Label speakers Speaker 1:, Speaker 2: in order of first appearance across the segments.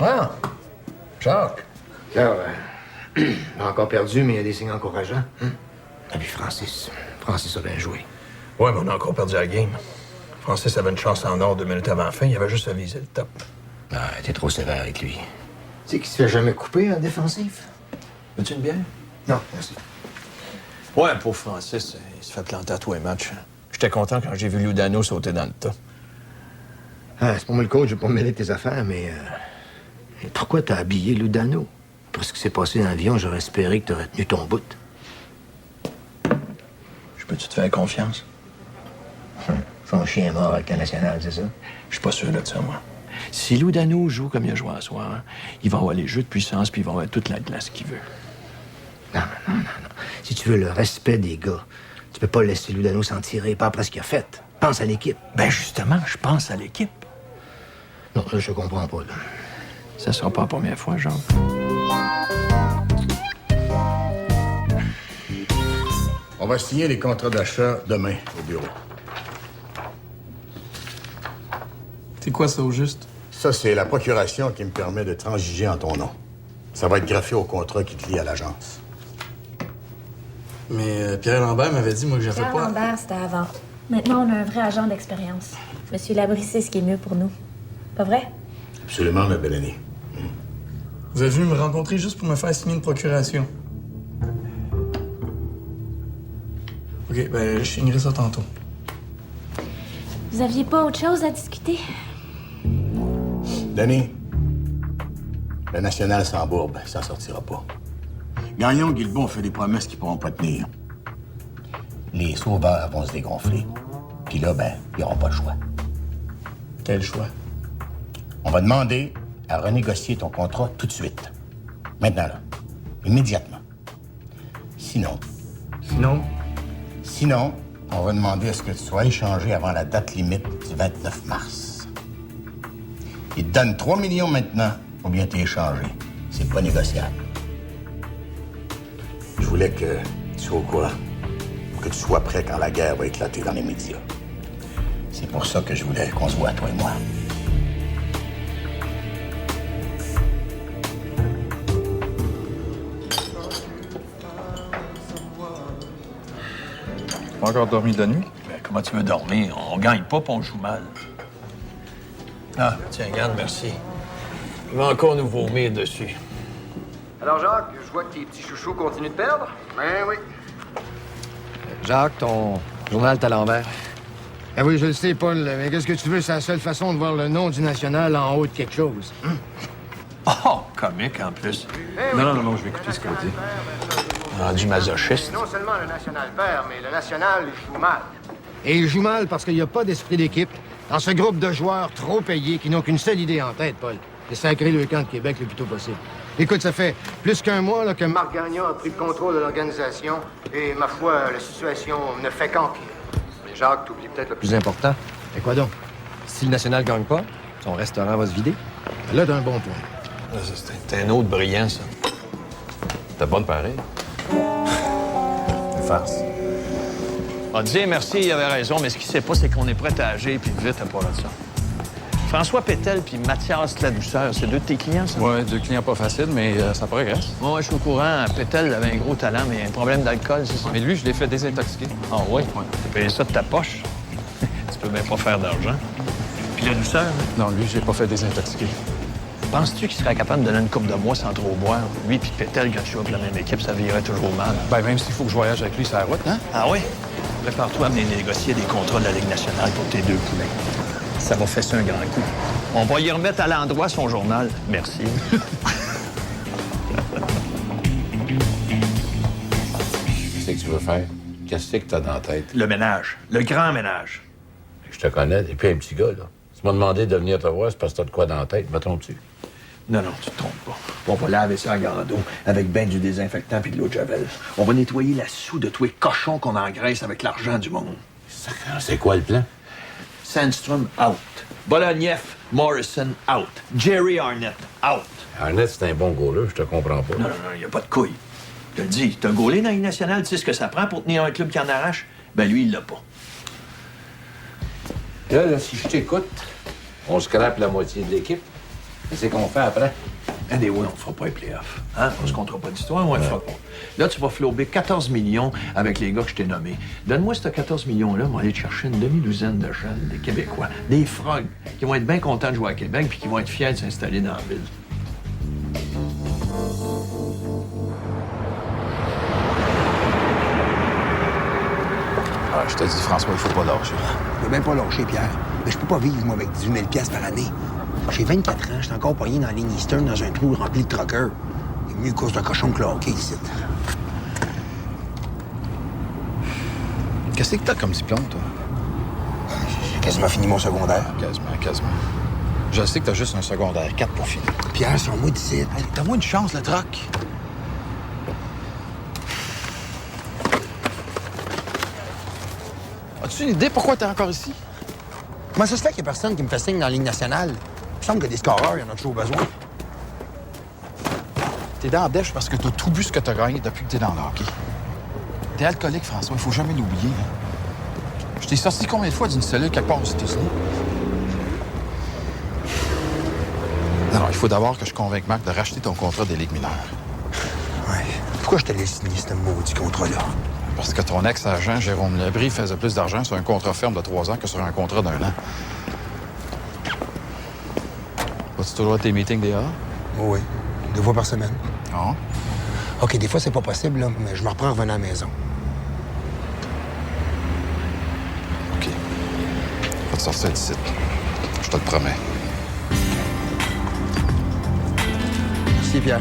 Speaker 1: Ah, Jacques.
Speaker 2: Alors, on a encore perdu, mais il y a des signes encourageants. Et puis Francis a bien joué.
Speaker 1: Ouais, mais on a encore perdu la game. Francis avait une chance en or 2 minutes avant la fin. Il avait juste à viser le top.
Speaker 2: Ah, t'es trop sévère avec lui. Tu sais qu'il se fait jamais couper en défensif?
Speaker 1: Veux-tu une bière?
Speaker 2: Non, merci.
Speaker 1: Ouais, pour Francis, il se fait planter à tous les matchs. J'étais content quand j'ai vu Ludano sauter dans le tas.
Speaker 2: Ah, c'est pas moi le coach, je vais pas me mêler de tes affaires, mais... pourquoi t'as habillé Ludano? Pour ce qui s'est passé dans l'avion, j'aurais espéré que t'aurais tenu ton bout.
Speaker 1: Je peux-tu te faire confiance?
Speaker 2: Son chien est mort avec la nationale, c'est ça?
Speaker 1: Je suis pas sûr de ça, moi. Si Ludano joue comme il a joué à soir, il va avoir les jeux de puissance puis il va avoir toute la glace qu'il veut.
Speaker 2: Non. Si tu veux le respect des gars, tu peux pas laisser Ludano s'en tirer, pas après ce qu'il a fait. Pense à l'équipe.
Speaker 1: Ben justement, je pense à l'équipe.
Speaker 2: Non, là, je comprends pas, là.
Speaker 1: Ça sera pas la première fois, Jacques.
Speaker 3: On va signer les contrats d'achat demain au bureau.
Speaker 4: C'est quoi ça au juste?
Speaker 3: Ça, c'est la procuration qui me permet de transiger en ton nom. Ça va être greffé au contrat qui te lie à l'agence.
Speaker 4: Mais Pierre Lambert m'avait dit, moi, que j'avais
Speaker 5: Pierre
Speaker 4: pas...
Speaker 5: Lambert, c'était avant. Maintenant, on a un vrai agent d'expérience. Monsieur Labrie sait ce qui est mieux pour nous. Pas vrai?
Speaker 3: Absolument, ma belle année.
Speaker 4: Vous avez venu me rencontrer juste pour me faire signer une procuration. OK, ben, je signerai ça tantôt.
Speaker 5: Vous aviez pas autre chose à discuter?
Speaker 3: Denis, le national s'embourbe, il s'en sortira pas. Gagnon, Guilbeault ont fait des promesses qu'ils pourront pas tenir. Les sauveurs vont se dégonfler. Puis là, ben, ils n'auront pas le choix.
Speaker 4: Quel choix?
Speaker 3: On va demander à renégocier ton contrat tout de suite. Maintenant, là. Immédiatement. Sinon, on va demander à ce que tu sois échangé avant la date limite du 29 mars. Ils te donnent 3 millions maintenant, ou bien t'es échangé. C'est pas négociable. Je voulais que tu sois au courant, que tu sois prêt quand la guerre va éclater dans les médias. C'est pour ça que je voulais qu'on se voit, toi et moi.
Speaker 6: Pas encore dormi de la nuit?
Speaker 1: Ben, comment tu veux dormir? On gagne pas, puis on joue mal. Ah, tiens, regarde, merci. Il va encore nous vomir dessus.
Speaker 7: Alors, Jacques, je vois que tes petits chouchous continuent de perdre.
Speaker 2: Ben oui.
Speaker 7: Jacques, ton journal est à l'envers.
Speaker 2: Ah oui, je le sais, Paul, mais qu'est-ce que tu veux? C'est la seule façon de voir le nom du national en haut de quelque chose.
Speaker 1: Oh, comique en plus.
Speaker 6: Non, je vais écouter ce qu'on dit.
Speaker 1: Rendu masochiste.
Speaker 2: Non seulement le national perd, mais le national joue mal. Et il joue mal parce qu'il n'y a pas d'esprit d'équipe dans ce groupe de joueurs trop payés qui n'ont qu'une seule idée en tête, Paul. C'est sacrer le camp de Québec le plus tôt possible. Écoute, ça fait plus qu'un mois là, que Marc Gagnon a pris le contrôle de l'organisation et, ma foi, la situation ne fait qu'empirer.
Speaker 7: Mais Jacques, t'oublies peut-être le plus important.
Speaker 2: Et quoi donc?
Speaker 7: Si le national gagne pas, son restaurant va se vider.
Speaker 2: Là, t'as un bon point.
Speaker 1: C'est un autre brillant, ça.
Speaker 6: T'as bonne pareil.
Speaker 7: Une farce.
Speaker 1: On disait merci, il avait raison, mais ce qu'il sait pas, c'est qu'on est prêt à agir, puis vite à part de ça. François Pétel puis Mathias Ladouceur, c'est deux de tes clients, ça?
Speaker 6: Ouais, 2 clients pas faciles, mais ça progresse.
Speaker 1: Moi, je suis au courant. Pétel avait un gros talent, mais un problème d'alcool, c'est ça?
Speaker 6: Mais lui, je l'ai fait désintoxiquer.
Speaker 1: Ah oui? Tu payes ça de ta poche? Tu peux bien pas faire d'argent. Puis Ladouceur,
Speaker 6: Non, lui, je l'ai pas fait désintoxiquer.
Speaker 1: penses-tu qu'il serait capable de donner une coupe de mois sans trop boire? Lui puis Pétel, quand tu joues avec la même équipe, ça virait toujours mal.
Speaker 6: Ben, même s'il faut que je voyage avec lui sur la route, hein?
Speaker 1: Ah oui? Prépare-toi à venir négocier des contrats de la Ligue nationale pour tes 2 poulets. Ça va fesser un grand coup. On va y remettre à l'endroit son journal. Merci.
Speaker 8: Qu'est-ce que tu veux faire? Qu'est-ce que t'as dans la tête?
Speaker 1: Le ménage. Le grand ménage.
Speaker 8: Je te connais, et puis un petit gars, là. Tu m'as demandé de venir te voir, c'est parce que t'as de quoi dans la tête, me trompes-tu?
Speaker 1: Non, tu te trompes pas. On va laver ça en grande eau, avec ben du désinfectant puis de l'eau de javel. On va nettoyer la soue de tous les cochons qu'on engraisse avec l'argent du monde.
Speaker 8: C'est quoi le plan?
Speaker 1: Sandstrom, out. Bologneff, Morrison, out. Jerry Arnett, out.
Speaker 8: Arnett, c'est un bon goaler, je te comprends pas.
Speaker 1: Non, il n'y a pas de couilles. Je te le dis, t'as un goaler dans la Ligue nationale, tu sais ce que ça prend pour tenir un club qui en arrache? Ben lui, il l'a pas.
Speaker 8: Là, si je t'écoute, On scrape la moitié de l'équipe. Qu'est-ce qu'on fait après?
Speaker 1: Anyway, on ne fera pas les playoffs. Hein? On se comptera pas d'histoire, on le fera pas. Là, tu vas flouber 14 millions avec les gars que je t'ai nommés. Donne-moi ces 14 millions-là, on va aller te chercher une demi-douzaine de jeunes, des Québécois, des frogs, qui vont être bien contents de jouer à Québec puis qui vont être fiers de s'installer dans la ville.
Speaker 6: Ah, je te dis, François, il faut pas lâcher.
Speaker 9: Je veux bien pas lâcher, Pierre. Mais je peux pas vivre, moi, avec 18 000 par année. J'ai 24 ans, je suis encore pogné dans la ligne Eastern dans un trou rempli de truckers. C'est mieux cause de cochon que le hockey, ici.
Speaker 6: Qu'est-ce que t'as comme diplôme, toi?
Speaker 9: J'ai quasiment fini mon secondaire.
Speaker 6: Quasiment. Je sais que t'as juste un secondaire 4 pour finir.
Speaker 9: Pierre, sans moi d'ici.
Speaker 6: Hey, t'as moins de chance, le troc. As-tu une idée pourquoi t'es encore ici?
Speaker 9: Comment ça se fait qu'il y a personne qui me fait signe dans la Ligue nationale? Il me semble que des scoreurs, il y en a toujours besoin.
Speaker 6: T'es dans la dèche parce que t'as tout bu ce que t'as gagné depuis que t'es dans le hockey. T'es alcoolique, François, il faut jamais l'oublier. Je t'ai sorti combien de fois d'une cellule quelque part aux États-Unis? Non, il faut d'abord que je convainque Marc de racheter ton contrat des Ligues mineures.
Speaker 9: Ouais. Pourquoi je te laisse signer ce maudit contrat-là?
Speaker 6: Parce que ton ex-agent, Jérôme Lebris, faisait plus d'argent sur un contrat ferme de 3 ans que sur un contrat d'1 an. Vas-tu toujours à tes meetings des heures?
Speaker 9: Oui, 2 fois par semaine.
Speaker 6: Non.
Speaker 9: OK, des fois, c'est pas possible, là, mais je me reprends en revenant à la maison.
Speaker 6: OK. Va te sortir d'ici. Je te le promets.
Speaker 9: Merci, Pierre.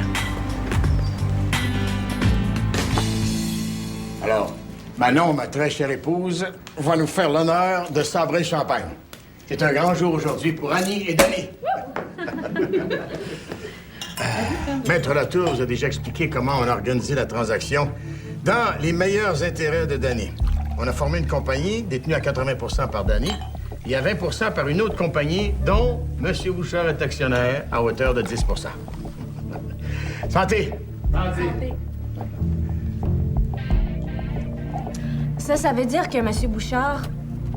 Speaker 3: Alors, Manon, ma très chère épouse, va nous faire l'honneur de sabrer le champagne. C'est un grand jour aujourd'hui pour Annie et Danny. Maître Latour vous a déjà expliqué comment on a organisé la transaction dans les meilleurs intérêts de Danny. On a formé une compagnie détenue à 80 par Danny et à 20 par une autre compagnie dont M. Bouchard est actionnaire à hauteur de 10 Santé! Santé!
Speaker 5: Ça veut dire que M. Bouchard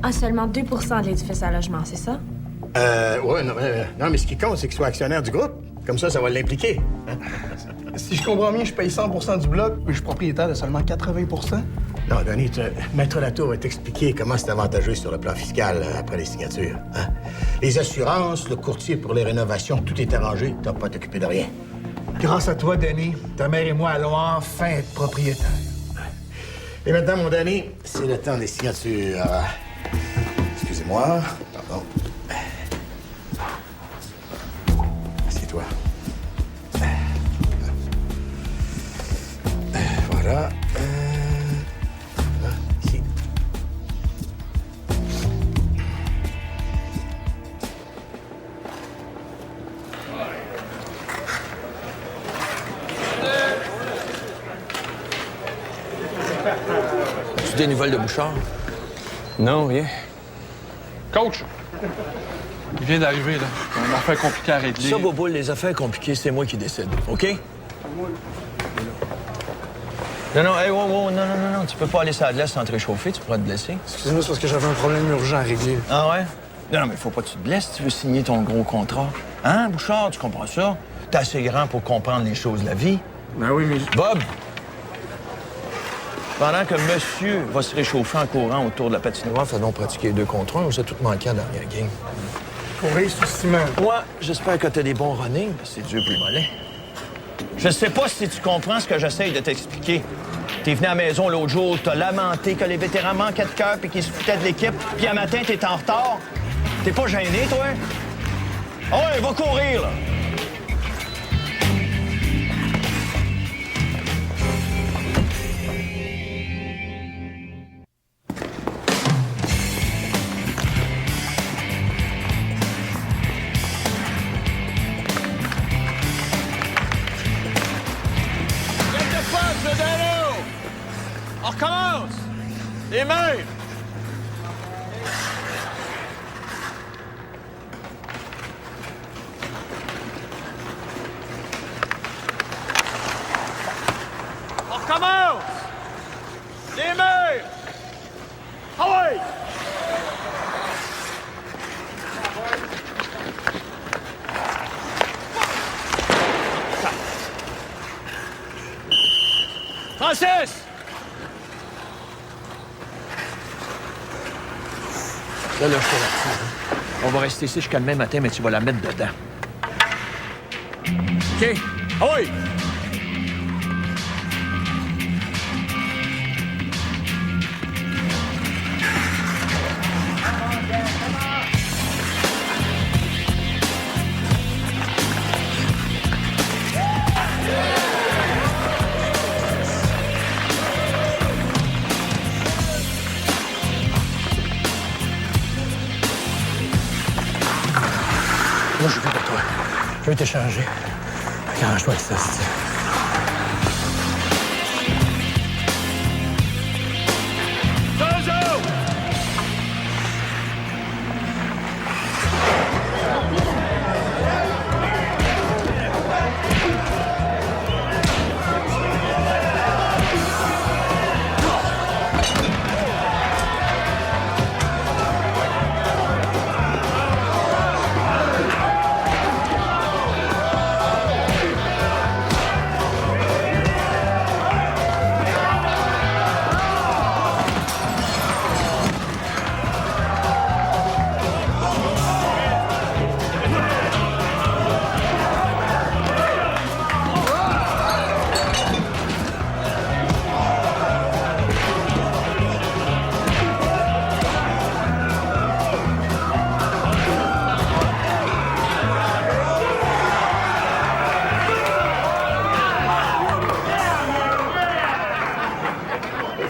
Speaker 5: a seulement 2 de l'édifice à logement, c'est ça?
Speaker 3: Ouais, non, mais ce qui compte, c'est qu'il soit actionnaire du groupe. Comme ça va l'impliquer.
Speaker 4: Si je comprends bien, je paye 100 du bloc, mais je suis propriétaire de seulement 80
Speaker 3: Non, Denis, Maître Latour va t'expliquer comment c'est avantageux sur le plan fiscal après les signatures. Hein? Les assurances, le courtier pour les rénovations, tout est arrangé. T'as pas à t'occuper de rien.
Speaker 10: Grâce à toi, Denis, ta mère et moi allons enfin être propriétaires.
Speaker 3: Et maintenant, mon Denis, c'est le temps des signatures. Excusez-moi. Pardon. Assieds-toi. Voilà. Ici.
Speaker 1: As-tu des nouvelles de Bouchard?
Speaker 6: Non, rien. Coach! Il vient d'arriver, là. Une affaire compliquée à régler.
Speaker 1: Ça, Bobo, les affaires compliquées, c'est moi qui décide, OK? Non, non, tu peux pas aller sur la glace sans te réchauffer, tu pourras te blesser.
Speaker 9: Excusez-moi, c'est parce que j'avais un problème urgent à régler.
Speaker 1: Ah ouais? Non, mais faut pas que tu te blesses si tu veux signer ton gros contrat. Hein, Bouchard, tu comprends ça? T'es assez grand pour comprendre les choses de la vie.
Speaker 4: Ben oui, mais...
Speaker 1: Bob! Pendant que monsieur va se réchauffer en courant autour de la patinoire, faisons pratiquer 2 contre 1, on s'est tout manqué en dernière game.
Speaker 10: Courir sous ciment.
Speaker 1: Moi, j'espère que t'as des bons running, parce que c'est dur pour les mollets. Je sais pas si tu comprends ce que j'essaye de t'expliquer. T'es venu à la maison l'autre jour, t'as lamenté que les vétérans manquaient de cœur puis qu'ils se foutaient de l'équipe, puis un matin, t'es en retard. T'es pas gêné, toi? Ah ouais, va courir, là! On recommence! Les mains! On recommence! Les mains! Ah ouais! Francis! Là, je te là-dessus. Hein. On va rester ici jusqu'à demain matin, mais tu vas la mettre dedans. OK? Ah oui!
Speaker 9: Moi, je veux pour toi. Je veux t'échanger. Arrange-toi avec ça, c'est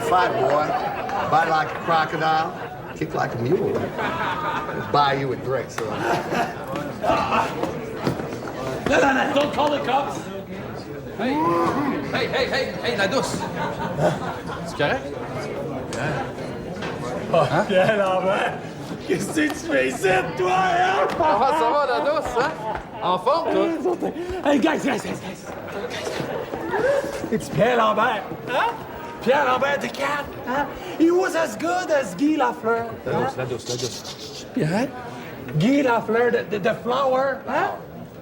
Speaker 2: Fight, boy. Bite like a crocodile, kick like a mule. Buy you a drink, son.
Speaker 6: No, don't call the cops. Hey, la douce. C'est correct?
Speaker 10: Pierre Lambert, qu'est-ce que tu fais ici, toi, hein?
Speaker 6: Comment ça va, la douce, hein? En forme, toi?
Speaker 10: Hey, guys. It's Pierre Lambert, hein? Pierre Lambert the cat, huh? He was as good as Guy Lafleur.
Speaker 6: La douce.
Speaker 10: Pierre? Guy Lafleur, the flower, huh?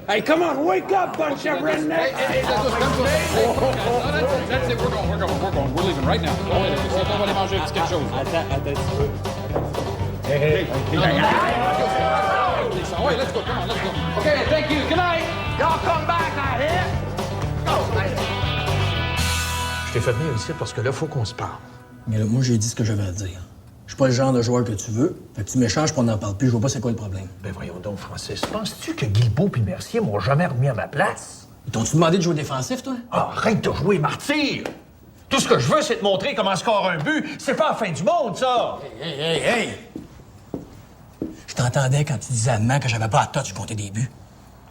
Speaker 10: Hey, come on, wake up, bunch of rednecks!
Speaker 6: Hey, la douce, calme-toi. That's it, we're going. We're leaving right now. On va aller manger un petit quelque chose.
Speaker 10: Attends.
Speaker 6: Hey. Ouais, let's go, come on, let's go. Okay, thank you, good night.
Speaker 10: Y'all come back now, here?
Speaker 9: Je t'ai fait venir ici parce que là, faut qu'on se parle.
Speaker 7: Mais là, moi, j'ai dit ce que j'avais à dire. Je suis pas le genre de joueur que tu veux. Fait que tu m'échanges pour on n'en parle plus. Je vois pas c'est quoi le problème.
Speaker 9: Ben voyons donc, Francis. Penses-tu que Guilbeault puis Mercier m'ont jamais remis à ma place?
Speaker 7: Ils t'ont-tu demandé de jouer défensif, toi?
Speaker 9: Ah, arrête de jouer, martyr! Tout ce que je veux, c'est te montrer comment scorer un but. C'est pas la fin du monde, ça!
Speaker 7: Hey! Je t'entendais quand tu disais à maman que j'avais pas à touch compter des buts.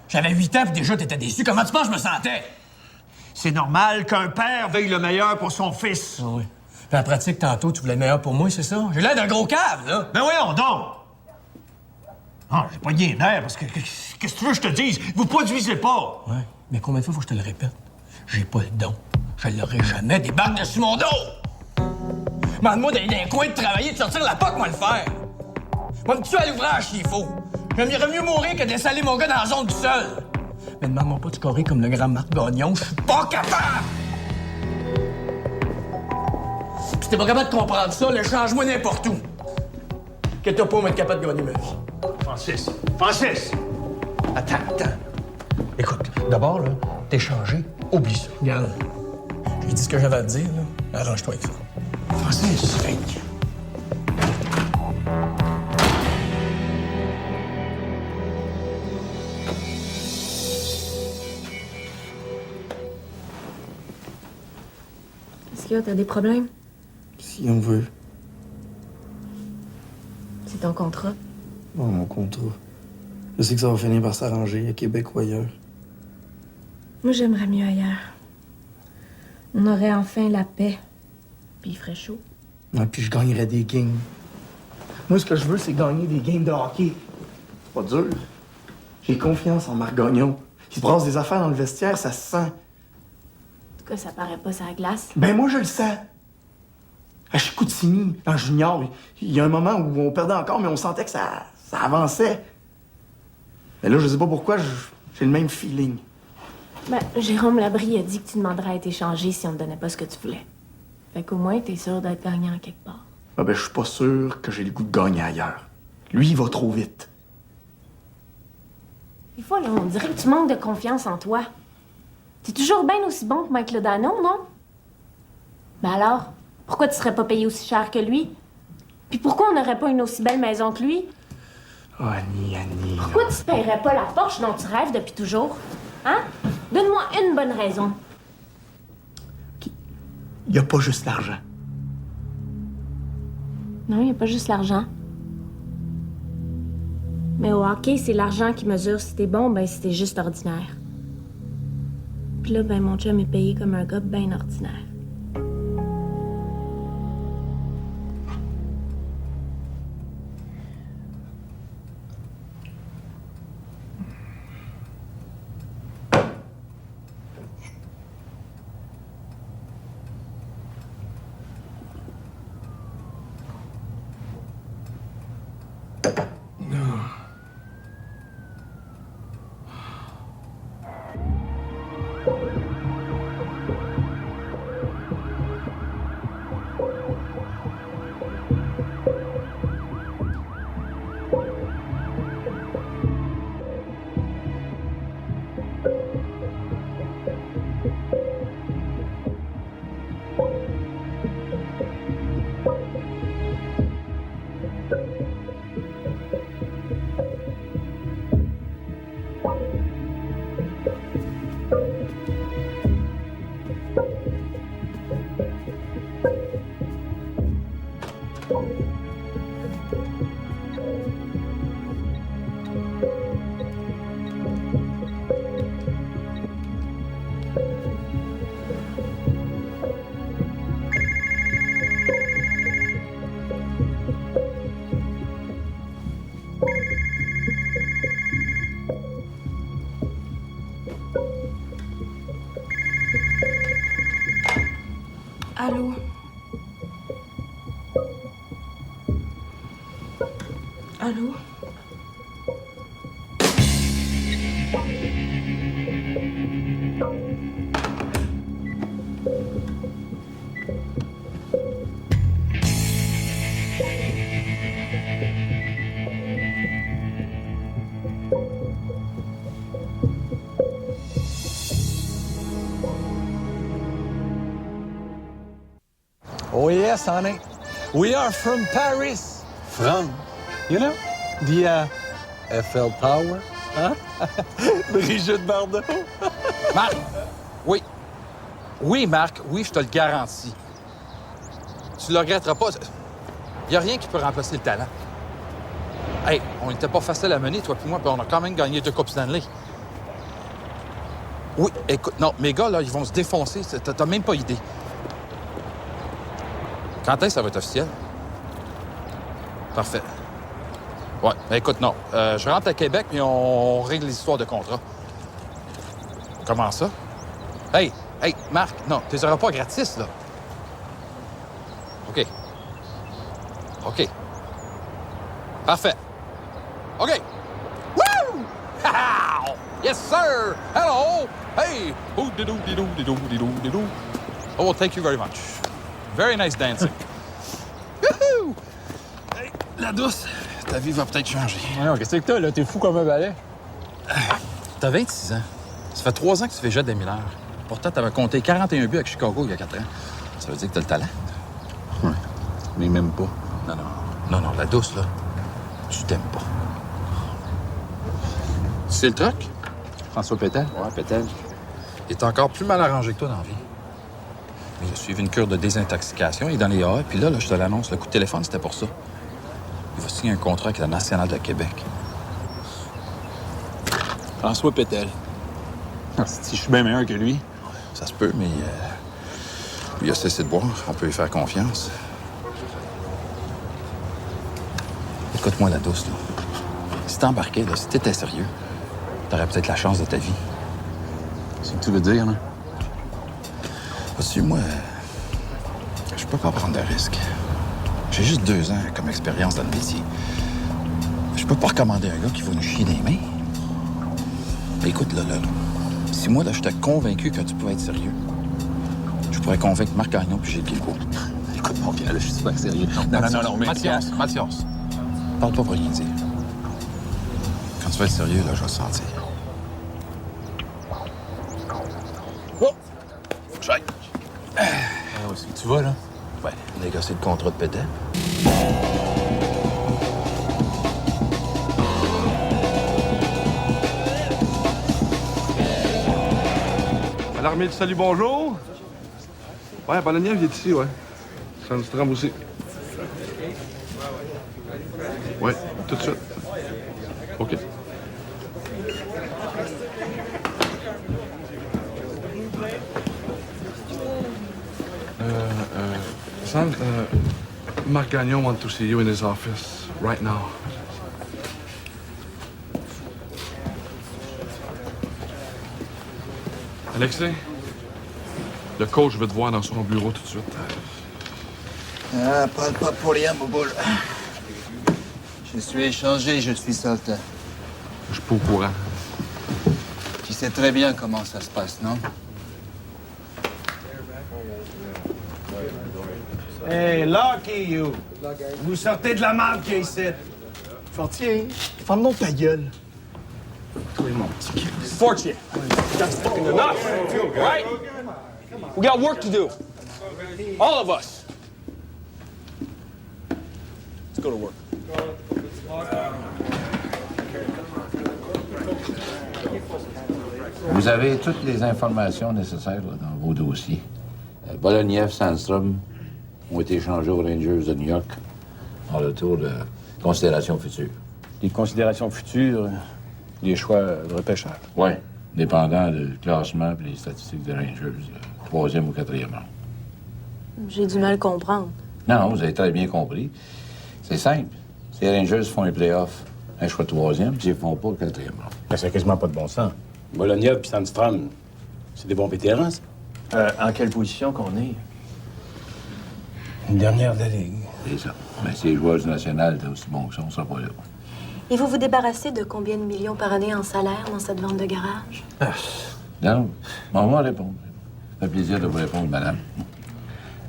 Speaker 7: J'avais 8 ans puis déjà t'étais déçu. Comment tu penses que je me sentais?
Speaker 9: C'est normal qu'un père veuille le meilleur pour son fils.
Speaker 7: Ah oui. Puis en pratique, tantôt, tu voulais le meilleur pour moi, c'est ça? J'ai l'air d'un gros cave, là!
Speaker 9: Ben voyons donc! Ah, j'ai pas les nerfs parce que... Qu'est-ce que tu veux que je te dise? Vous produisez pas!
Speaker 7: Ouais, mais combien de fois faut que je te le répète? J'ai pas le don. Je l'aurai jamais, débarque dessus mon dos! Demande-moi d'aller dans un coin de travailler, de sortir la POC, moi le faire! Moi me tuer à l'ouvrage s'il faut! J'aimerais mieux mourir que de d'installer mon gars dans la zone tout seul! Mais demande-moi pas de scorer comme le grand Marc Gagnon, je suis pas capable! Si t'es pas capable de comprendre ça, le change-moi n'importe où! Que t'as pas à être capable de gagner ma vie.
Speaker 9: Francis! Attends. Écoute, d'abord, là, t'es changé, oublie ça.
Speaker 7: Regarde, j'ai dit ce que j'avais à te dire, là. Arrange-toi avec ça.
Speaker 9: Francis! Hey.
Speaker 5: Est-ce que t'as des problèmes?
Speaker 11: Si on veut.
Speaker 5: C'est ton contrat.
Speaker 11: Bon, mon contrat. Je sais que ça va finir par s'arranger, à Québec ou ailleurs.
Speaker 5: Moi, j'aimerais mieux ailleurs. On aurait enfin la paix. Puis il ferait chaud.
Speaker 11: Ouais, puis je gagnerais des games. Moi, ce que je veux, c'est gagner des games de hockey. C'est pas dur. J'ai confiance en Marc Gagnon. Il se brasse des affaires dans le vestiaire, ça se sent.
Speaker 5: En tout cas, ça paraît pas sur la glace.
Speaker 11: Ben moi, je le sens. À Chicoutimi, dans junior, il y a un moment où on perdait encore, mais on sentait que ça avançait. Mais là, je sais pas pourquoi, j'ai le même feeling.
Speaker 5: Ben, Jérôme Labrie a dit que tu demanderais à être échangé si on te donnait pas ce que tu voulais. Fait qu'au moins, t'es sûr d'être gagnant quelque part.
Speaker 11: Ah ben, je suis pas sûr que j'ai le goût de gagner ailleurs. Lui, il va trop vite.
Speaker 5: Des fois, là, on dirait que tu manques de confiance en toi. T'es toujours bien aussi bon que Mike Lodano, non? Ben alors, pourquoi tu serais pas payé aussi cher que lui? Puis pourquoi on n'aurait pas une aussi belle maison que lui?
Speaker 11: Oh, Annie.
Speaker 5: Pourquoi tu te paierais pas la Porsche dont tu rêves depuis toujours? Hein? Donne-moi une bonne raison.
Speaker 11: Il y a pas juste l'argent.
Speaker 5: Non, il n'y a pas juste l'argent. Mais au hockey, c'est l'argent qui mesure si t'es bon, ben si t'es juste ordinaire. Puis là, ben mon chum est payé comme un gars bien ordinaire.
Speaker 12: Allô? Allô?
Speaker 10: Oh, yes, honey. We are from Paris. From, you know, the Eiffel Tower. Hein? Brigitte Bardot.
Speaker 6: Marc! Oui. Oui, Marc. Oui, je te le garantis. Tu le regretteras pas. Il n'y a rien qui peut remplacer le talent. Hey, on n'était pas facile à mener, toi puis moi, puis on a quand même gagné 2 Coupes Stanley. Oui, écoute, non, mes gars, là, ils vont se défoncer. T'as même pas idée. Quand est-ce que ça va être officiel? Parfait. Ouais, ben écoute, non. Je rentre à Québec, puis on règle l'histoire de contrat. Comment ça? Hey, Marc, non, tu les auras pas gratis, là. OK. Parfait. OK. Woo! Ha-ha! Yes, sir! Hello! Hey! Ooh-de-doo-de-doo-de-doo-de-doo-de-doo. Oh, thank you very much. Very nice dancing. Woohoo! Hey, la douce, ta vie va peut-être changer.
Speaker 10: Non, qu'est-ce que t'as, là? T'es fou comme un balai.
Speaker 6: T'as 26 ans. Ça fait 3 ans que tu fais jet des mineurs. Pourtant, t'avais compté 41 buts avec Chicago il y a 4 ans. Ça veut dire que t'as le talent.
Speaker 10: Ouais. Mais même pas.
Speaker 6: Non, la douce, là, tu t'aimes pas. C'est le truc?
Speaker 10: François Pétel?
Speaker 6: Ouais, Pétel. Il est encore plus mal arrangé que toi dans la vie. Mais il a suivi une cure de désintoxication, il est dans les AA, puis là, je te l'annonce, le coup de téléphone, c'était pour ça. Il va signer un contrat avec la Nationale de Québec.
Speaker 10: François Pétel. Si je suis bien meilleur que lui.
Speaker 6: Ça se peut, mais lui a cessé de boire. On peut lui faire confiance. Écoute-moi, la douce, là. Si t'embarquais, là, si t'étais sérieux, t'aurais peut-être la chance de ta vie.
Speaker 10: C'est ce que tu veux dire, là?
Speaker 6: Vois-tu, moi, je peux pas prendre de risques. J'ai juste 2 ans comme expérience dans le métier. Je peux pas recommander un gars qui va nous chier des mains. Mais écoute, là, si moi, là, j'étais convaincu que tu pouvais être sérieux, je pourrais convaincre Marc Gagnon puis j'ai le coup. Écoute, mon gars, là, je suis super sérieux. Non, mais... Mathias. Parle pas pour rien dire. Quand tu vas être sérieux, là, je vais le sentir. Oh! Faut que j'aille.
Speaker 1: Ah, où est-ce que tu vas, là?
Speaker 6: Ouais.
Speaker 1: Négocier le contrat de pédant.
Speaker 13: À l'armée du salut, bonjour. Ouais, Bolognev, il est ici, ouais. Sandstrom aussi. Ouais, tout de suite. OK. Sand, Marc Gagnon wants to see you in his office right now. Alexis, le coach veut te voir dans son bureau tout de suite.
Speaker 14: Ah, parle pas pour rien, Boboul. Je suis échangé, je suis soldat.
Speaker 13: Je suis pas au courant.
Speaker 14: Tu sais très bien comment ça se passe, non?
Speaker 15: Hey, Lucky, you! Vous sortez de la marque qu'il y a ici.
Speaker 11: Fortier, ferme donc ta gueule.
Speaker 15: Toi, mon petit
Speaker 7: Fortier, that's fucking enough, right? We got work to do. All of us. Let's go to work.
Speaker 8: Vous avez toutes les informations nécessaires là, dans vos dossiers. Bolognev, Sandstrom ont été échangés aux Rangers de New York en retour de considérations futures.
Speaker 10: Les considérations futures, les choix de repêchage.
Speaker 8: Oui, dépendant du classement et des statistiques des Rangers, 3e ou 4e rang.
Speaker 12: J'ai du mal à comprendre.
Speaker 8: Non, vous avez très bien compris. C'est simple. Si les Rangers font un playoff, un choix 3e, puis ils font pas le 4e rang.
Speaker 3: Ça n'a quasiment pas de bon sens. Bolognev puis Sandstrom, c'est des bons vétérans, ça.
Speaker 1: En quelle position qu'on est?
Speaker 3: Une dernière de la Ligue.
Speaker 8: C'est ça. Mais si les joueurs du National étaient aussi bons que ça, on ne sera pas là.
Speaker 12: Et vous vous débarrassez de combien de millions par année en salaire dans cette vente de garage?
Speaker 8: Non, on va répondre. Ça fait plaisir de vous répondre, madame.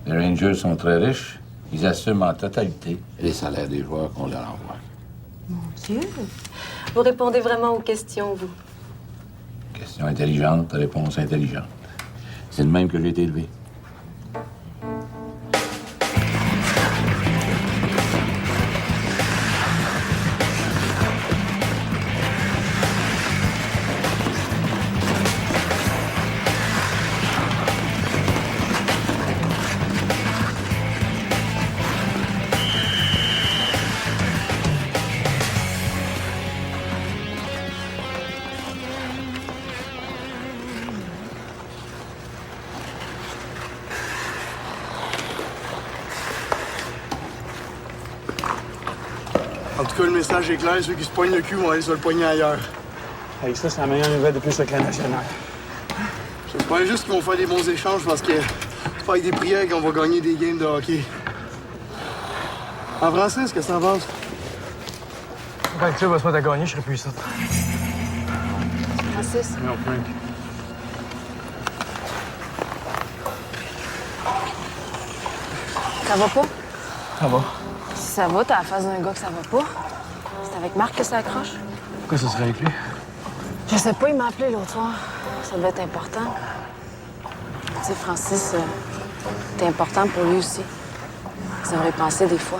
Speaker 8: Les Rangers sont très riches. Ils assument en totalité les salaires des joueurs qu'on leur envoie.
Speaker 12: Mon Dieu! Vous répondez vraiment aux questions, vous.
Speaker 8: Question intelligente, réponse intelligente. C'est de même que j'ai été élevé.
Speaker 11: En tout cas, le message est clair. Ceux qui se poignent le cul vont aller se le poigner ailleurs.
Speaker 4: Avec ça, c'est la meilleure nouvelle depuis le clan national.
Speaker 11: J'espère juste qu'ils vont faire des bons échanges parce que c'est pas avec des prières qu'on va gagner des games de hockey. En Francis, qu'est-ce que t'en penses?
Speaker 4: Quand le club va se mettre à gagner, je serai plus ici.
Speaker 12: Francis.
Speaker 13: Non, Frank.
Speaker 12: Ça va pas?
Speaker 4: Ça va.
Speaker 12: Si ça va, t'as la face d'un gars que ça va pas. C'est avec Marc que ça accroche?
Speaker 4: Pourquoi ça serait avec lui?
Speaker 12: Je sais pas, il m'a appelé l'autre soir. Ça devait être important. Tu sais, Francis, t'es important pour lui aussi. Ça devrait penser des fois.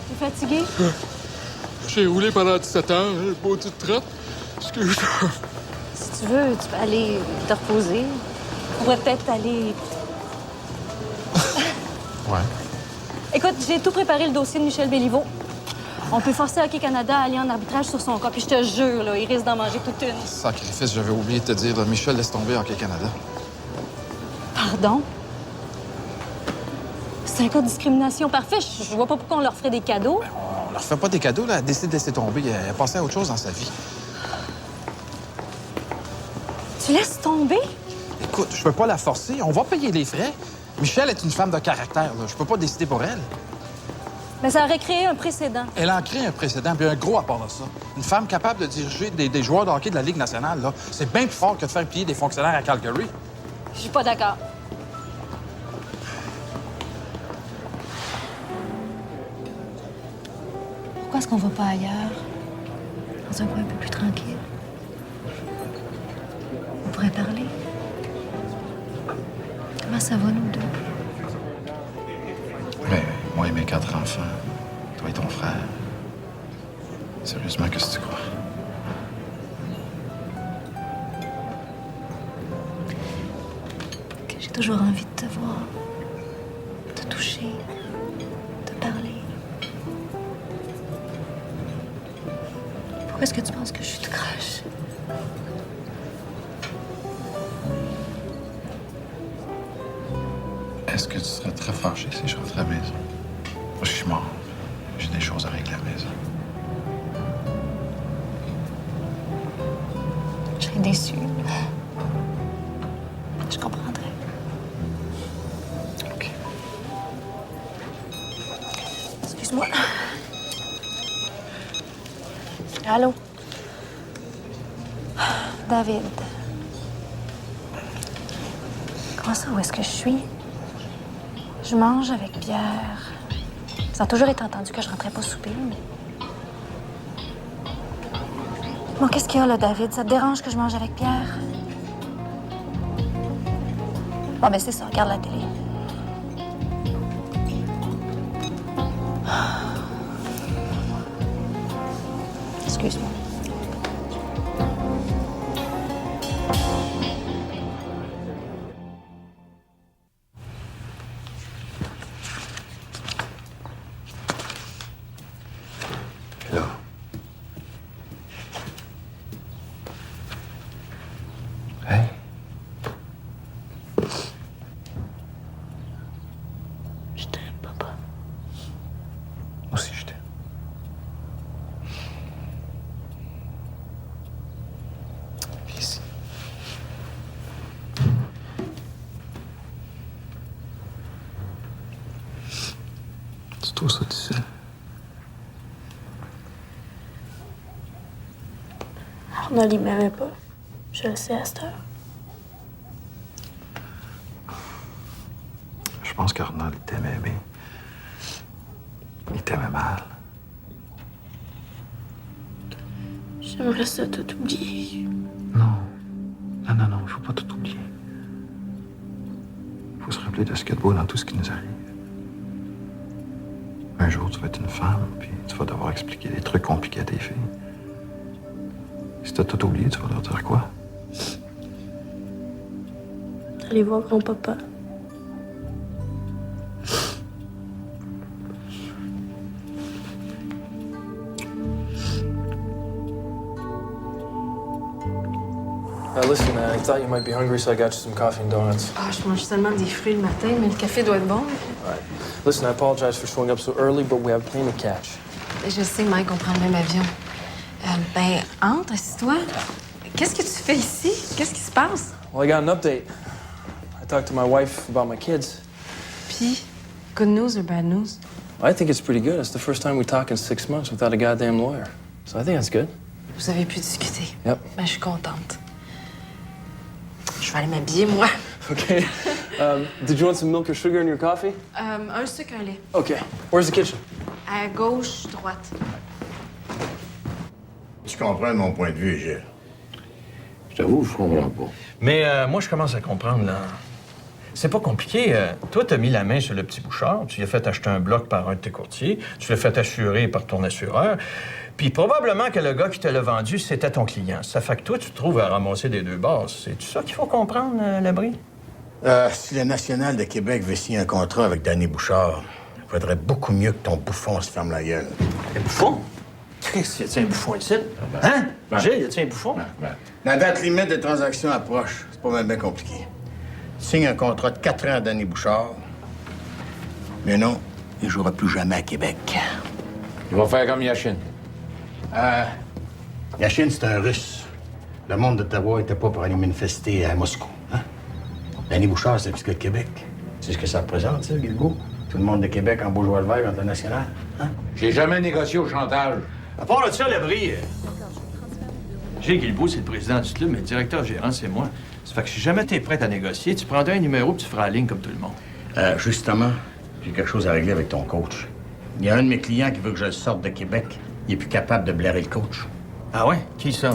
Speaker 12: T'es fatigué?
Speaker 13: J'ai roulé pendant 17 ans, un beau petit trotte. Excuse.
Speaker 12: Si tu veux, tu peux aller te reposer. On pourrait peut-être aller...
Speaker 13: Ouais.
Speaker 12: Écoute, j'ai tout préparé le dossier de Michel Béliveau. On peut forcer Hockey Canada à aller en arbitrage sur son cas. Puis je te jure, là, il risque d'en manger toute une.
Speaker 6: Sacrifice, j'avais oublié de te dire, là, Michel laisse tomber Hockey Canada.
Speaker 12: Pardon? C'est un cas de discrimination parfait. Je vois pas pourquoi on leur ferait des cadeaux.
Speaker 6: On leur fait pas des cadeaux, là. Elle décide de laisser tomber. Elle a passé à autre chose dans sa vie.
Speaker 12: Tu laisses tomber?
Speaker 6: Écoute, je peux pas la forcer. On va payer les frais. Michel est une femme de caractère, là. Je peux pas décider pour elle.
Speaker 12: Mais ça aurait créé un précédent.
Speaker 6: Elle en crée un précédent, puis un gros à part de ça. Une femme capable de diriger des joueurs de hockey de la Ligue nationale, là, c'est bien plus fort que de faire plier des fonctionnaires à Calgary.
Speaker 12: Je suis pas d'accord. Pourquoi est-ce qu'on va pas ailleurs? Dans un coin un peu plus tranquille? On pourrait parler. Comment ça va, nous deux?
Speaker 11: Mais moi et mes 4 enfants, toi et ton frère. Sérieusement, qu'est-ce que tu crois?
Speaker 12: Que j'ai toujours envie de te voir, de te toucher, de parler. Pourquoi est-ce que tu penses que je suis de croche?
Speaker 11: Est-ce que tu serais très fâché si je rentrais à la maison? Moi, je suis mort. J'ai des choses à régler à la maison.
Speaker 12: Je serais déçue. Je comprendrais.
Speaker 11: OK.
Speaker 12: Excuse-moi. Allô? David. Comment ça, où est-ce que je suis? Je mange avec Pierre. Ça a toujours été entendu que je rentrais pas souper, mais... Bon, qu'est-ce qu'il y a, là, David? Ça te dérange que je mange avec Pierre? Bon, ben c'est ça, regarde la télé. Excuse-moi.
Speaker 11: Là. Hey.
Speaker 12: Je t'aime, papa.
Speaker 11: Moi aussi, je t'aime. Viens ici. C'est toi, ça, tu sais.
Speaker 5: Arnold, il m'aimait pas. Je le sais à cette heure.
Speaker 11: Je pense qu'Arnold, il t'aimait, mais... il t'aimait mal.
Speaker 5: J'aimerais ça tout oublier.
Speaker 11: Non. Non, il faut pas tout oublier. Il faut se rappeler de ce qu'il y a de beau dans tout ce qui nous arrive. Un jour, tu vas être une femme, puis tu vas devoir expliquer des trucs compliqués à tes filles. Si t'as tout oublié, tu vas leur dire quoi?
Speaker 5: Allez voir grand-papa.
Speaker 16: Listen, I thought you might be hungry, so I got you some coffee and donuts.
Speaker 12: Ah, je mange seulement des fruits le matin, mais le café doit être bon.
Speaker 16: All right. Listen, I apologize for showing up so early, but we have a plane to catch.
Speaker 12: Je sais, Mike, on prend le même avion. Ben, entre, assis-toi. Qu'est-ce que tu fais ici? Qu'est-ce qui se passe?
Speaker 16: Well, I got an update. I talked to my wife about my kids.
Speaker 12: Puis, good news or bad news?
Speaker 16: I think it's pretty good. It's the first time we talk in 6 months without a goddamn lawyer. So I think that's good.
Speaker 12: Vous avez pu discuter.
Speaker 16: Yep.
Speaker 12: Ben, je suis contente. Je vais aller m'habiller, moi.
Speaker 16: Okay. Did you want some milk or sugar in your coffee?
Speaker 12: Un sucre, un lait.
Speaker 16: Okay. Where's the kitchen?
Speaker 12: À gauche, droite.
Speaker 3: Tu comprends mon point de vue, Gilles?
Speaker 8: Je t'avoue, je comprends pas.
Speaker 1: Mais moi, je commence à comprendre, là. C'est pas compliqué. Toi, t'as mis la main sur le petit Bouchard, tu lui as fait acheter un bloc par un de tes courtiers, tu l'as fait assurer par ton assureur, puis probablement que le gars qui te l'a vendu, c'était ton client. Ça fait que toi, tu te trouves à ramasser des deux bases. C'est-tu ça qu'il faut comprendre, Labrie?
Speaker 3: Si le National de Québec veut signer un contrat avec Danny Bouchard, il faudrait beaucoup mieux que ton bouffon se ferme la gueule.
Speaker 1: Un bouffon? Qu'est-ce y a un bouffon ici? Hein? Gilles, y a un bouffon?
Speaker 3: La date limite de transaction approche. C'est pas même bien compliqué. Signe un contrat de 4 ans à Danny Bouchard. Mais non, il ne jouera plus jamais à Québec.
Speaker 8: Il va faire comme Yashin.
Speaker 3: Yashin, c'est un Russe. Le monde d'Ottawa n'était pas pour aller manifester à Moscou. Hein? Danny Bouchard, c'est plus que le Québec. C'est ce que ça représente, ça, Guilbeault? Tout le monde de Québec en beau joueur de vert contre le national. Hein?
Speaker 8: J'ai jamais négocié au chantage.
Speaker 1: À part de ça, Labrie, Gilles Guilbeault, c'est le président du club, mais le directeur gérant, c'est moi. Ça fait que si jamais t'es prête à négocier, tu prendrais un numéro puis tu feras la ligne comme tout le monde.
Speaker 3: Justement, j'ai quelque chose à régler avec ton coach. Il y a un de mes clients qui veut que je le sorte de Québec. Il est plus capable de blairer le coach.
Speaker 1: Ah ouais? Qui ça?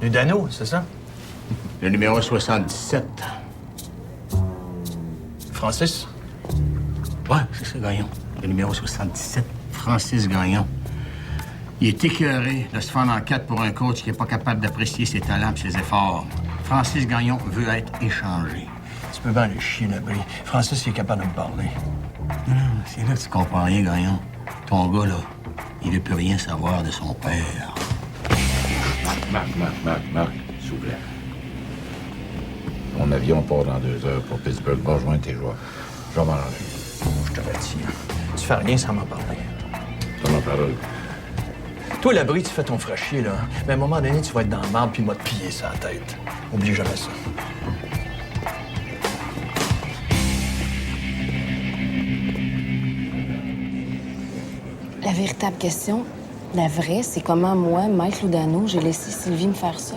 Speaker 1: Ludano, c'est ça?
Speaker 3: Le numéro 77.
Speaker 1: Francis?
Speaker 3: Ouais, c'est ça, Gagnon. Le numéro 77, Francis Gagnon. Il est écœuré de se faire en quatre pour un coach qui n'est pas capable d'apprécier ses talents et ses efforts. Francis Gagnon veut être échangé.
Speaker 1: Tu peux bien aller chier, Labrie. Francis, il est capable de me parler.
Speaker 3: Non, c'est là que tu comprends rien, Gagnon. Ton gars, là, il veut plus rien savoir de son père.
Speaker 8: Marc, s'il vous plaît. Mon avion part dans 2 heures pour Pittsburgh. Va rejoindre tes joueurs. Je vais m'en aller.
Speaker 1: Je t'avertis. Tu fais rien sans m'en parler.
Speaker 8: C'est ma parole.
Speaker 1: Toi, Labrie, tu fais ton fraîchier, là. Mais à un moment donné, tu vas être dans le marbre puis il va te piller sa tête. Oublie jamais ça.
Speaker 12: La véritable question, la vraie, c'est comment moi, Mike Ludano, j'ai laissé Sylvie me faire ça.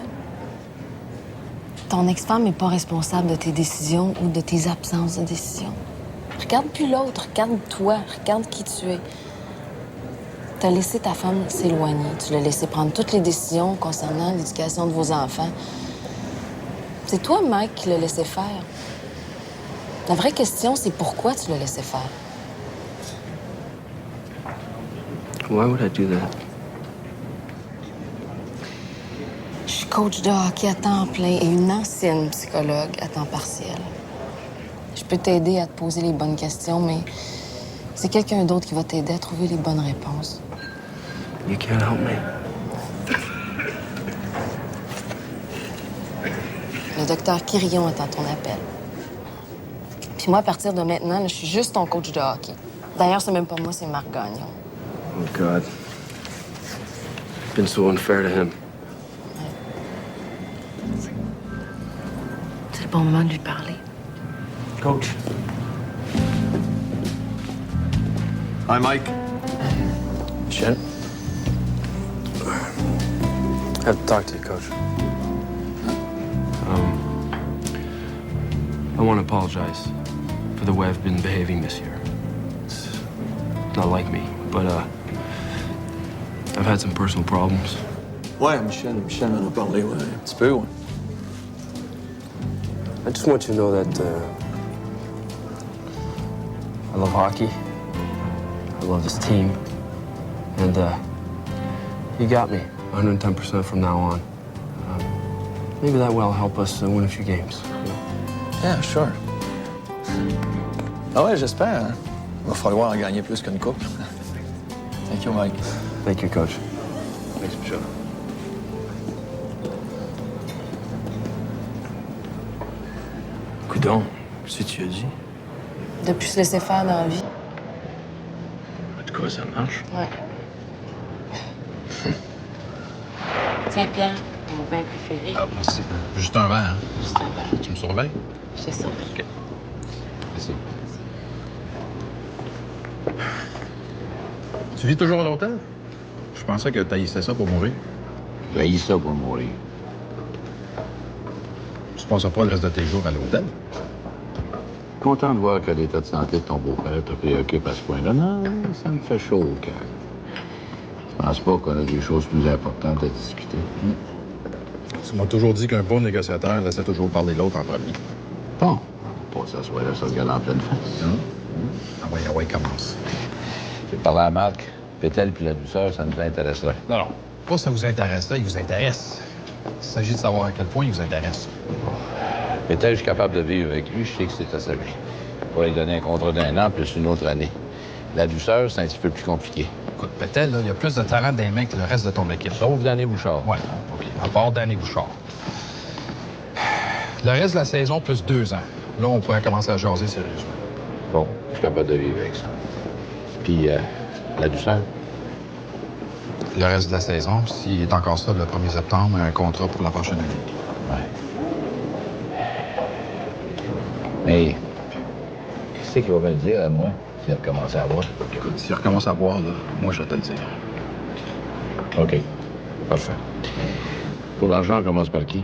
Speaker 12: Ton ex-femme n'est pas responsable de tes décisions ou de tes absences de décision. Regarde plus l'autre, regarde-toi, regarde qui tu es. T'as laissé ta femme s'éloigner. Tu l'as laissé prendre toutes les décisions concernant l'éducation de vos enfants. C'est toi, Mike, qui l'as laissé faire. La vraie question, c'est pourquoi tu l'as laissé faire.
Speaker 16: Why would I do that?
Speaker 12: Je suis coach de hockey à temps plein et une ancienne psychologue à temps partiel. Je peux t'aider à te poser les bonnes questions, mais c'est quelqu'un d'autre qui va t'aider à trouver les bonnes réponses.
Speaker 16: You can't help me.
Speaker 12: Le docteur Quirion attend ton appel. Puis moi, à partir de maintenant, là, je suis juste ton coach de hockey. D'ailleurs, c'est même pas moi, c'est Marc Gagnon.
Speaker 16: Oh, God. Been so unfair to him.
Speaker 12: C'est le bon moment de lui parler.
Speaker 1: Coach.
Speaker 13: Hi, Mike.
Speaker 16: Michel? I have to talk to you, Coach. I want to apologize for the way I've been behaving this year. It's not like me, but I've had some personal problems. Ouais, Michel m'en a parlé, ouais, un petit peu, ouais. I just want you to know that I love hockey. I love this team. And you got me 110% from now on. Maybe that will help us win a few games. You know?
Speaker 1: Yeah, sure. Ah ouais, j'espère. Hein? Il va falloir en gagner plus qu'une coupe. Thank you, Mike.
Speaker 16: Thank you, Coach.
Speaker 13: Thanks, Michel.
Speaker 1: Coudon, si tu as dit.
Speaker 12: De plus se laisser faire dans la vie.
Speaker 1: En tout cas, ça marche.
Speaker 12: Ouais. Tiens, Pierre, mon vin préféré.
Speaker 8: Ah, merci. Juste un verre, hein?
Speaker 12: Juste un verre.
Speaker 8: Tu me surveilles?
Speaker 12: C'est ça.
Speaker 8: OK. Merci.
Speaker 10: Tu vis toujours à l'hôtel? Je pensais que tu haïssais ça pour mourir.
Speaker 8: J'ai ça pour mourir.
Speaker 10: Tu passes pas le reste de tes jours à l'hôtel?
Speaker 8: Content de voir que l'état de santé de ton beau-père te préoccupe à ce point-là. Non, ça me fait chaud au cœur. Je pense pas qu'on a des choses plus importantes à discuter.
Speaker 10: Tu m'as toujours dit qu'un bon négociateur laissait toujours parler l'autre en premier.
Speaker 8: Bon, pas s'asseoir là, ça regarde en pleine face.
Speaker 10: Ah ouais, commence.
Speaker 8: J'ai parlé à Marc. Pétel puis la douceur, ça nous intéresserait.
Speaker 10: Non, pas ça vous intéresse, là, il vous intéresse. Il s'agit de savoir à quel point il vous intéresse.
Speaker 8: Pétel, je suis capable de vivre avec lui, je sais que c'est à sa vie. On va lui donner un contrat d'1 an plus une autre année. La douceur, c'est un petit peu plus compliqué.
Speaker 10: Écoute, Pétel, là, il y a plus de talent dans les mains que le reste de ton équipe.
Speaker 8: Sauf Danny Bouchard.
Speaker 10: Ouais, OK. À part Danny Bouchard. Le reste de la saison, plus 2 ans. Là, on pourrait commencer à jaser sérieusement.
Speaker 8: Bon, je suis capable de vivre avec ça. Puis, la douceur?
Speaker 10: Le reste de la saison, s'il est encore ça le 1er septembre, un contrat pour la prochaine année.
Speaker 8: Ouais. Mais, qu'est-ce qu'il va me dire à moi? S'il recommence à boire.
Speaker 10: Écoute, s'il recommence à boire, là, moi, je vais te le dire.
Speaker 8: OK. Parfait. Pour l'argent, on commence par qui?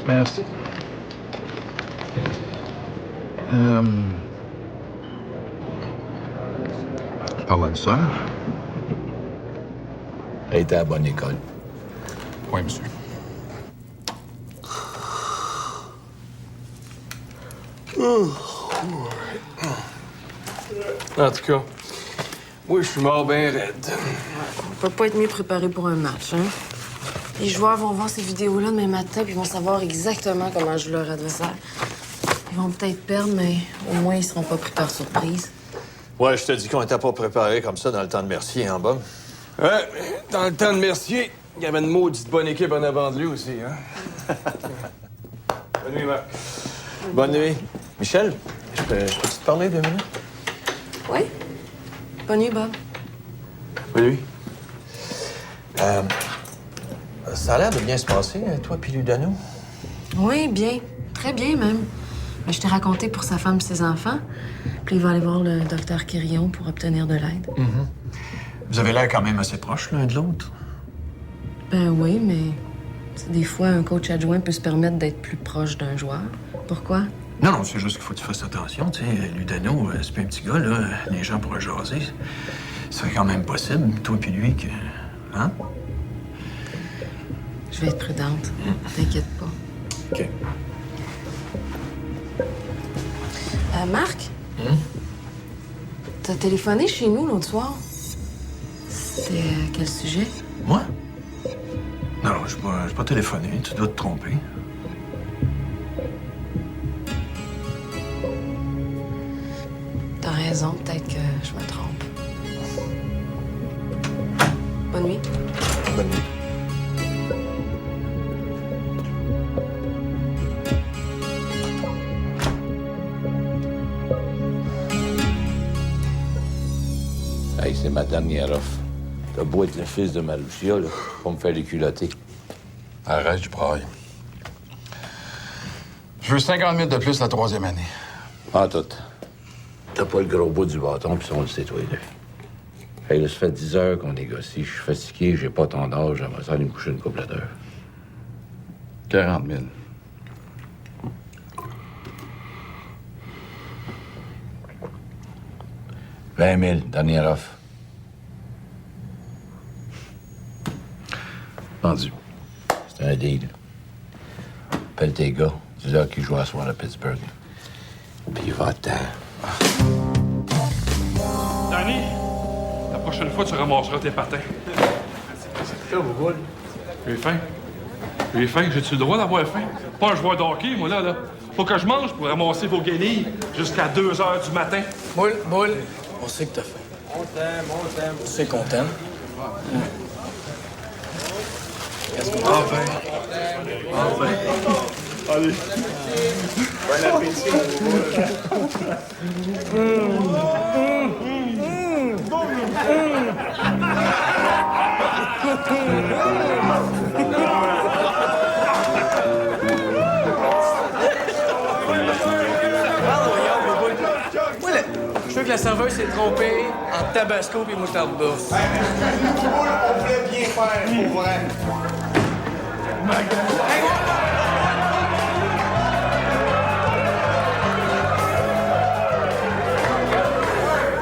Speaker 10: Merci. Parlant de ça.
Speaker 8: Elle était à la bonne école.
Speaker 10: Oui, monsieur.
Speaker 16: En tout cas, moi, je suis mort bien raide.
Speaker 12: On peut pas être mieux préparé pour un match, hein? Les joueurs vont voir ces vidéos-là demain matin puis ils vont savoir exactement comment joue leur adversaire. Ils vont peut-être perdre, mais au moins, ils seront pas pris par surprise.
Speaker 1: Ouais, je te dis qu'on était pas préparés comme ça dans le temps de Mercier, hein, Bob?
Speaker 16: Ouais, mais dans le temps de Mercier, il y avait une maudite bonne équipe en avant de lui aussi, hein? Bonne nuit, Marc.
Speaker 1: Bonne nuit. Michel, je peux te parler 2 minutes?
Speaker 12: Oui? Bonne nuit, Bob.
Speaker 1: Bonne nuit. Ça a l'air de bien se passer, toi puis Ludano.
Speaker 12: Oui, bien. Très bien, même. Mais je t'ai raconté pour sa femme et ses enfants. Puis il va aller voir le docteur Quirion pour obtenir de l'aide.
Speaker 1: Vous avez l'air quand même assez proches l'un de l'autre.
Speaker 12: Ben oui, mais des fois, un coach adjoint peut se permettre d'être plus proche d'un joueur. Pourquoi?
Speaker 1: Non, c'est juste qu'il faut que tu fasses attention. Tu sais, Ludano, c'est pas un petit gars, là. Les gens pourraient jaser. C'est quand même possible, toi puis lui, que... Hein?
Speaker 12: Je vais être prudente. T'inquiète pas.
Speaker 1: OK.
Speaker 12: Marc? T'as téléphoné chez nous l'autre soir? C'était à quel sujet?
Speaker 1: Moi? Non, je n'ai pas téléphoné. Tu dois te tromper.
Speaker 12: T'as raison, peut-être que je me trompe. Bonne nuit.
Speaker 1: Bonne nuit.
Speaker 8: Hey, c'est ma dernière offre. T'as beau être le fils de Malucia, là, pour me faire les culotter.
Speaker 10: Arrête, je braille. Je veux 50 000 de plus la 3e année.
Speaker 8: Pas tout. T'as pas le gros bout du bâton, puis on le sait, toi et deux. Hey, là, ça fait 10 heures qu'on négocie. Je suis fatigué, j'ai pas tant d'âge. J'aimerais ça aller me coucher une couple d'heures.
Speaker 10: 40 000.
Speaker 8: « 20 000, dernière offre.
Speaker 10: Vendu.
Speaker 8: C'est un deal. Appelle tes gars. Dis-leur qu'ils jouent à soir à Pittsburgh. Puis va-t'en.
Speaker 13: Danny, la prochaine fois, tu ramasseras tes patins.
Speaker 15: C'est quoi, Boboul?
Speaker 13: J'ai faim. J'ai faim. J'ai-tu le droit d'avoir faim? Pas un joueur de hockey, moi, là. Faut que je mange pour ramasser vos guenilles jusqu'à 2 h du matin.
Speaker 7: Boule, on sait que t'as faim.
Speaker 15: On t'aime.
Speaker 7: On sait qu'on t'aime.
Speaker 15: Enfin. Allez. Bon appétit,
Speaker 7: Je sais que la serveuse s'est trompée en tabasco et moutarde d'ours.
Speaker 15: on voulait bien faire, pour vrai.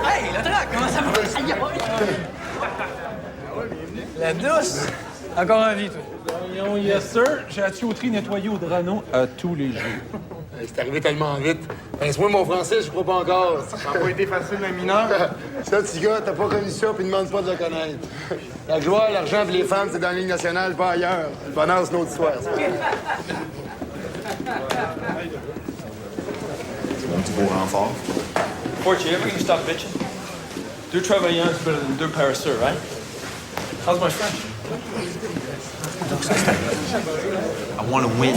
Speaker 7: Hey, le drac, comment ça va? Aïe, aïe. La douce. Encore en vie, toi.
Speaker 6: Yes, sir. J'ai la tuyauterie nettoyée au Drano à tous les jours.
Speaker 2: C'est arrivé tellement vite. Pince-moi mon français, je crois pas encore.
Speaker 4: Ça n'a pas été facile, un mineur.
Speaker 2: Ça, petit gars, t'as pas connu ça, puis demande pas de le connaître. La gloire, l'argent et les femmes, c'est dans la Ligue nationale, pas ailleurs. Le bonheur, c'est une autre histoire, ça.
Speaker 1: Un petit beau renfort.
Speaker 16: Forty, ever you stop bitching? 2 travailleurs is better than 2 paresseux, right? How's my French?
Speaker 17: I want to win,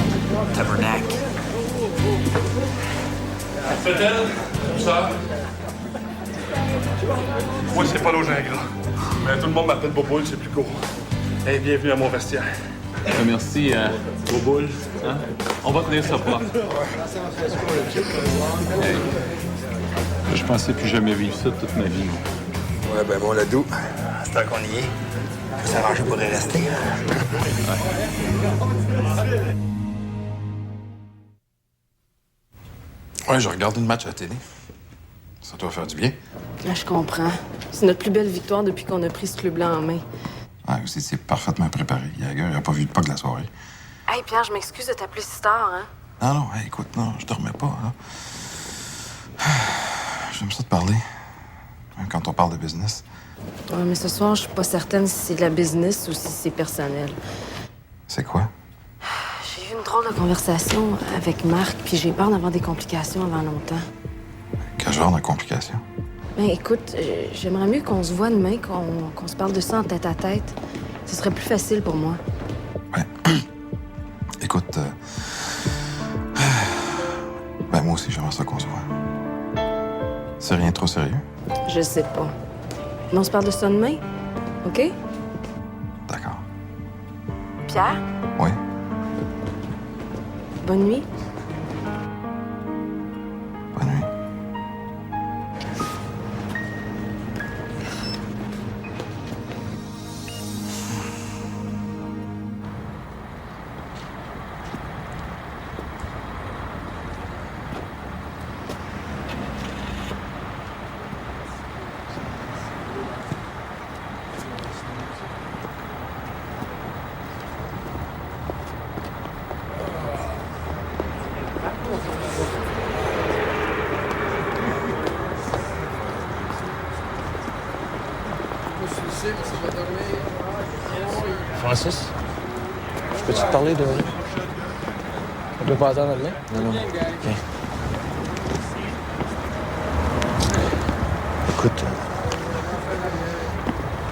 Speaker 17: Tabernacle.
Speaker 13: Fait-elle? Comme ça? Moi, c'est pas l'eau gingras. Mais tout le monde m'appelle Boboul, c'est plus court. Hey, bienvenue à mon vestiaire.
Speaker 18: Merci aux boules. Hein? On va tenir ça propre. Hey. Je pensais plus jamais vivre ça toute ma vie.
Speaker 9: Ouais, ben mon ladou, c'est tant qu'on y est. Faut s'arranger pour y rester.
Speaker 10: Ouais, je regarde une match à la télé. Ça doit faire du bien.
Speaker 12: Ah, je comprends. C'est notre plus belle victoire depuis qu'on a pris ce club-là en main.
Speaker 10: Ouais, aussi, c'est parfaitement préparé. Jagger, il a pas vu de pas de la soirée.
Speaker 12: Hey, Pierre, je m'excuse de t'appeler si tard, hein?
Speaker 10: Non, hey, écoute, non, je dormais pas, là. J'aime ça te parler. Même quand on parle de business.
Speaker 12: Ouais, mais ce soir, je suis pas certaine si c'est de la business ou si c'est personnel.
Speaker 10: C'est quoi?
Speaker 12: J'ai eu une drôle de conversation avec Marc, puis j'ai peur d'avoir des complications avant longtemps.
Speaker 10: Quel genre de complications?
Speaker 12: Ben, écoute, j'aimerais mieux qu'on se voit demain, qu'on se parle de ça en tête à tête. Ce serait plus facile pour moi.
Speaker 10: Écoute, ben moi aussi, j'aimerais ça qu'on se voit. C'est rien de trop sérieux?
Speaker 12: Je sais pas. Mais on se parle de ça demain, OK?
Speaker 10: D'accord.
Speaker 12: Pierre?
Speaker 10: Oui.
Speaker 12: Bonne nuit.
Speaker 10: Bonne nuit.
Speaker 1: Francis, je peux-tu te parler de... On peut pas attendre là? Non. OK. Écoute,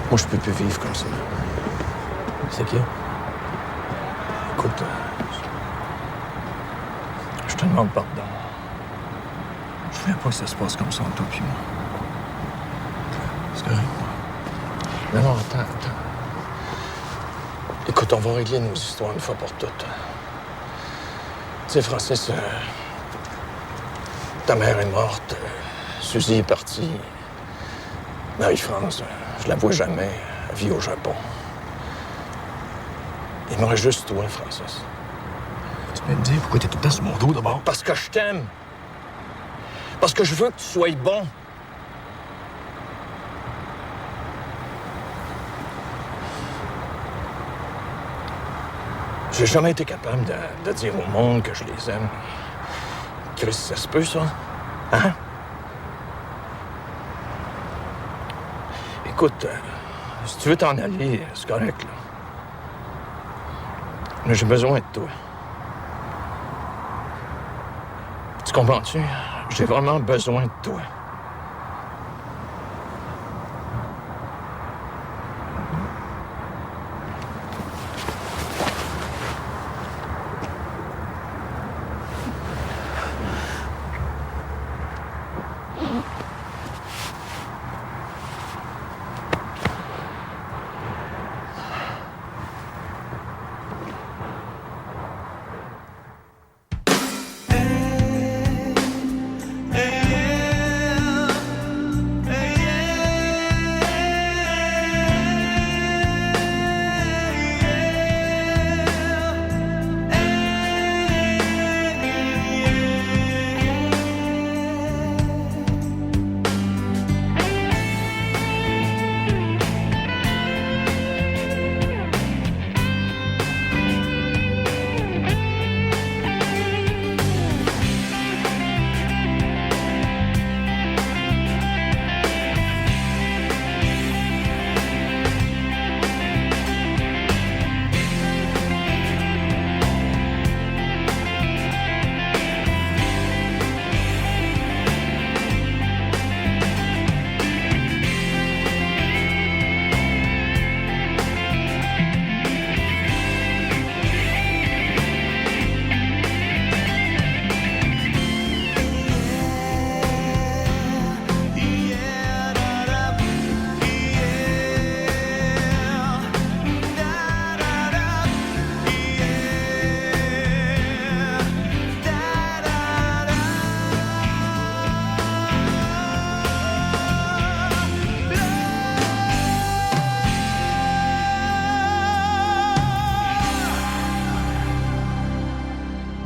Speaker 1: moi, je peux plus vivre comme ça. C'est qui? Écoute, je te demande pardon. Je voulais pas que ça se passe comme ça entre toi et moi. C'est correct? Non, attends. Écoute, on va régler nos histoires une fois pour toutes. Tu sais, Francis, ta mère est morte, Suzy est partie. Marie-France, je la vois jamais, elle vit au Japon. Il me reste juste toi, Francis. Tu peux me dire pourquoi t'es tout le temps sur mon dos, d'abord? Parce que je t'aime. Parce que je veux que tu sois bon. J'ai jamais été capable de dire au monde que je les aime. Chris, ça se peut, ça? Hein? Écoute, si tu veux t'en aller, c'est correct, là. Mais j'ai besoin de toi. Tu comprends-tu? J'ai vraiment besoin de toi.